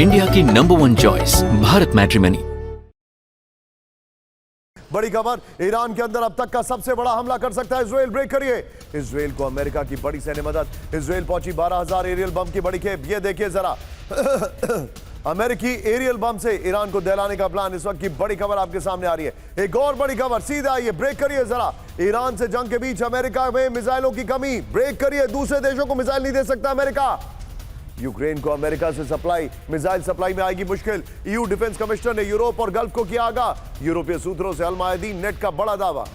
India की #1 choice Bharat matrimony. बड़ी खबर, ईरान के अंदर अब तक का सबसे बड़ा हमला कर सकता है इजराइल। ब्रेक करिए, इजराइल को अमेरिका की बड़ी सैन्य मदद। इजराइल पहुंची 12,000 एरियल बम की बड़ी खेप। ये देखिए जरा अमेरिकी एरियल बम से ईरान को दहलाने का प्लान। इस वक्त की बड़ी खबर आपके सामने आ रही है। एक और बड़ी खबर, सीधा आइए, ब्रेक करिए जरा। ईरान से जंग के बीच अमेरिका में मिसाइलों की कमी। ब्रेक करिए, दूसरे देशों को मिसाइल नहीं दे सकता अमेरिका। यूक्रेन को अमेरिका से मिसाइल सप्लाई में आएगी मुश्किल। ईयू डिफेंस कमिश्नर ने यूरोप और गल्फ को किया आगाह। यूरोपीय सूत्रों से अल-मायदीन नेट का बड़ा दावा।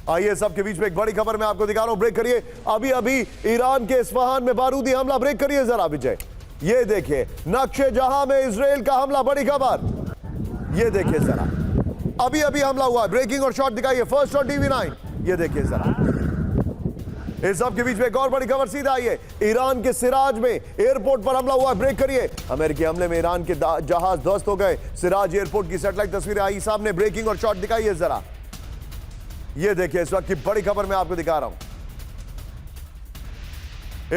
आइए, सबके बीच में एक बड़ी खबर मैं आपको दिखा रहा हूं। ब्रेक करिए, अभी अभी ईरान के इस्फहान में बारूदी हमला। ब्रेक करिए जरा विजय, ये देखिए नक्शे जहां में इजराइल का हमला। बड़ी खबर, ये देखिए जरा, अभी अभी हमला हुआ। ब्रेकिंग और शॉट दिखाइए, फर्स्ट और TV9। ये देखिए जरा, इस सब के बीच में एक और बड़ी खबर, सीधा आइए। ईरान के सिराज में एयरपोर्ट पर हमला हुआ। ब्रेक करिए, अमेरिकी हमले में ईरान के जहाज ध्वस्त हो गए। सिराज एयरपोर्ट की सैटेलाइट तस्वीरें आई सामने। ब्रेकिंग और शॉट दिखाइए जरा, ये देखिए इस वक्त की बड़ी खबर मैं आपको दिखा रहा हूं।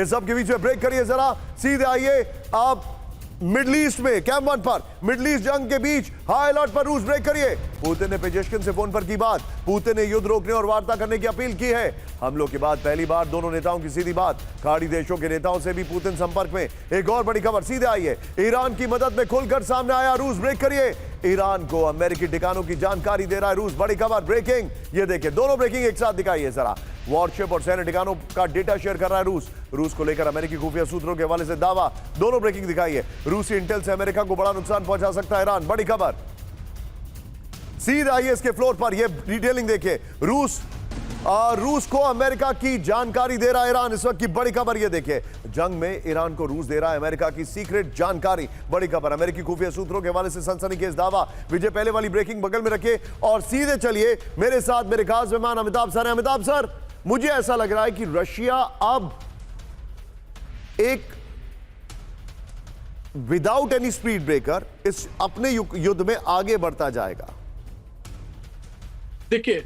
इस सब के बीच में ब्रेक करिए जरा, सीधे आइए। आप मिडिल ईस्ट में कैंप 1 पर मिडिल ईस्ट जंग के बीच हाई अलर्ट पर रूस। ब्रेक करिए, पुतिन ने पेजेश्किन से फोन पर की बात। पुतिन ने युद्ध रोकने और वार्ता करने की अपील की है। हमलों के बाद पहली बार दोनों नेताओं की सीधी बात। खाड़ी देशों के नेताओं से भी पुतिन संपर्क में। एक और बड़ी खबर, सीधे आइए। ईरान की मदद में खुलकर सामने आया रूस। ब्रेक करिए, ईरान को अमेरिकी ठिकानों की जानकारी दे रहा है रूस। बड़ी खबर, ब्रेकिंग, ये देखिए दोनों ब्रेकिंग एक साथ दिखाइए जरा। वॉरशिप और सैन्य ठिकानों का डेटा शेयर कर रहा है रूस। रूस को लेकर अमेरिकी खुफिया सूत्रों के हवाले से दावा। दोनों ब्रेकिंग दिखाइए। रूसी इंटेल से अमेरिका को बड़ा नुकसान पहुंचा सकता है ईरान। बड़ी खबर, सीधा आइए इसके फ्लोर पर, यह डिटेलिंग देखिए। रूस को अमेरिका की जानकारी दे रहा है ईरान। इस वक्त की बड़ी खबर, यह देखिए, जंग में ईरान को रूस दे रहा है अमेरिका की सीक्रेट जानकारी। बड़ी खबर, अमेरिकी खुफिया सूत्रों के हवाले से सनसनीखेज दावा। विजय, पहले वाली ब्रेकिंग बगल में रखिए और सीधे चलिए मेरे साथ। मेरे खास मेहमान अमिताभ सर हैं। अमिताभ सर, मुझे ऐसा लग रहा है कि रशिया अब एक विदाउट एनी स्पीड ब्रेकर इस अपने युद्ध में आगे बढ़ता जाएगा। देखिए,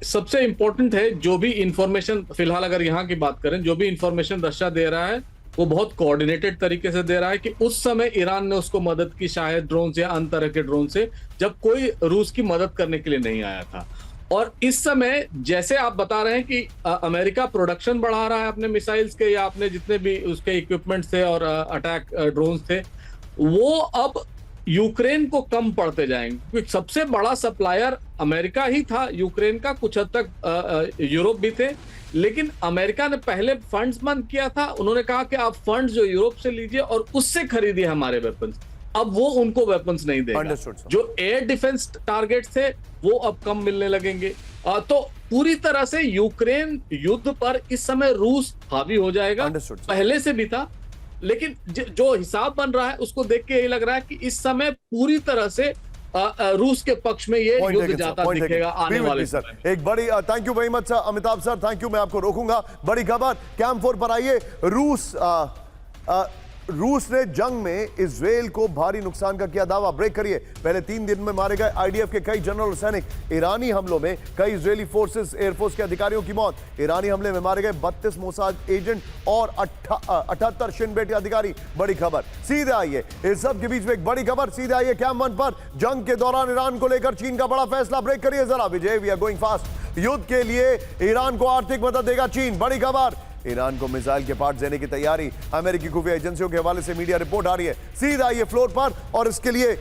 सबसे इंपॉर्टेंट है जो भी इंफॉर्मेशन, फिलहाल अगर यहां की बात करें, जो भी इंफॉर्मेशन रशिया दे रहा है वो बहुत कोऑर्डिनेटेड तरीके से दे रहा है कि उस समय ईरान ने उसको मदद की, शायद ड्रोन से या अन्य तरह के ड्रोन से, जब कोई रूस की मदद करने के लिए नहीं आया था। और इस समय जैसे आप बता रहे हैं कि अमेरिका प्रोडक्शन बढ़ा रहा है अपने मिसाइल्स के या अपने जितने भी उसके इक्विपमेंट थे और अटैक ड्रोन्स थे, वो अब यूक्रेन को कम पड़ते जाएंगे, क्योंकि सबसे बड़ा सप्लायर अमेरिका ही था यूक्रेन का। कुछ हद तक यूरोप भी थे, लेकिन अमेरिका ने पहले फंड्स बंद किया था। उन्होंने कहा कि आप फंड्स जो यूरोप से लीजिए और उससे खरीदिए हमारे वेपन्स। अब वो उनको वेपन्स नहीं देगा। जो एयर डिफेंस टारगेट थे वो अब कम मिलने लगेंगे। तो पूरी तरह से यूक्रेन युद्ध पर इस समय रूस हावी हो जाएगा। पहले से भी था, लेकिन जो हिसाब बन रहा है उसको देख के यही लग रहा है कि इस समय पूरी तरह से रूस के पक्ष में ये युद्ध जाता दिखेगा आने वाले समय। एक बड़ी thank you very much sir, Amitabh sir, thank you. मैं आपको रोकूंगा। बड़ी खबर, कैंप 4 पर आइए। रूस ने जंग में इजराइल को भारी नुकसान का किया दावा। ब्रेक करिए, पहले 3 दिन में मारे गए IDF के कई जनरल और सैनिक। ईरानी हमलों में कई इजरायली फोर्सेस, एयरफोर्स के अधिकारियों की मौत। ईरानी हमले में मारे गए 32 मोसाद एजेंट और 78 शिन बेट अधिकारी। बड़ी खबर, सीधे आइए। इस सब के बीच में एक बड़ी खबर, सीधे आइए कैंप 1 पर। जंग के दौरान ईरान को लेकर चीन का बड़ा फैसला। ब्रेक करिए जरा विजय, वी आर गोइंग फास्ट। युद्ध के लिए ईरान को आर्थिक मदद देगा चीन। बड़ी खबर, ईरान को मिसाइल के पार्ट देने की तैयारी। अमेरिकी खुफिया एजेंसियों के हवाले से मीडिया रिपोर्ट आ रही है। सीधा आइए फ्लोर पर और इसके लिए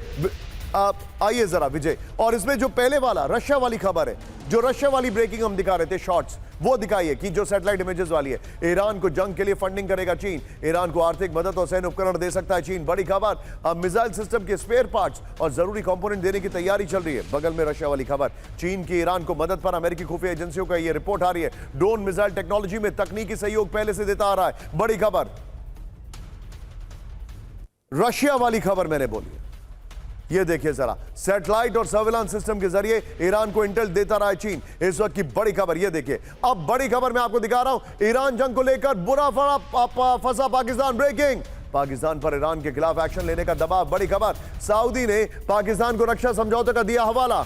आइए जरा विजय। और इसमें जो पहले वाला रशिया वाली खबर है, जो रशिया वाली ब्रेकिंग हम दिखा रहे थे शॉट्स, वो दिखाइए कि जो सैटेलाइट इमेजेस वाली है। ईरान को जंग के लिए फंडिंग करेगा चीन। ईरान को आर्थिक मदद और सैन्य उपकरण दे सकता है चीन। बड़ी खबर, अब मिसाइल सिस्टम के स्पेयर पार्ट्स और जरूरी कंपोनेंट देने की तैयारी चल रही है। बगल में रशिया वाली खबर, चीन की ईरान को मदद पर अमेरिकी खुफिया एजेंसियों का यह रिपोर्ट आ रही है। ड्रोन मिसाइल टेक्नोलॉजी में तकनीकी सहयोग पहले से देता आ रहा है। बड़ी खबर, रशिया वाली खबर मैंने बोली, ये देखिए जरा, सैटेलाइट और सर्विलांस सिस्टम के जरिए ईरान को इंटेल देता रहा है चीन। इस वक्त की बड़ी खबर, ये देखिए। अब बड़ी खबर मैं आपको दिखा रहा हूं, ईरान जंग को लेकर बुरा फंसा पाकिस्तान। ब्रेकिंग, पाकिस्तान पर ईरान के खिलाफ एक्शन लेने का दबाव। बड़ी खबर, सऊदी ने पाकिस्तान को रक्षा समझौते का दिया हवाला।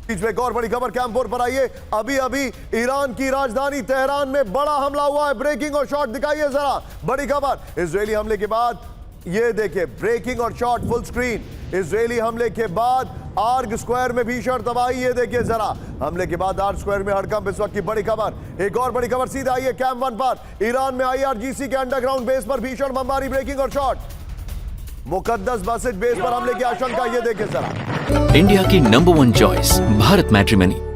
बीच में एक और बड़ी खबर कैंपोर पर आई है। अभी अभी ईरान की राजधानी तेहरान में बड़ा हमला हुआ है। ब्रेकिंग और शॉट दिखाइए जरा, बड़ी खबर इजरायली हमले के बाद। ये देखिए ब्रेकिंग और शॉट फुल स्क्रीन। इजरायली हमले के बाद आर्ग स्क्वायर में भीषण तबाही। ये देखिए जरा, हमले के बाद आर्ग स्क्वायर में हड़कंप, इस वक्त की बड़ी खबर। एक और बड़ी खबर सीधा आई है कैंप 1 पर। ईरान में IRGC के अंडरग्राउंड बेस पर भीषण बमबारी, ब्रेकिंग और शॉट। मुकद्दस मस्जिद बेस पर हमले की आशंका। ये देखिए जरा। इंडिया की नंबर 1 चॉइस भारत मैट्रिमनी।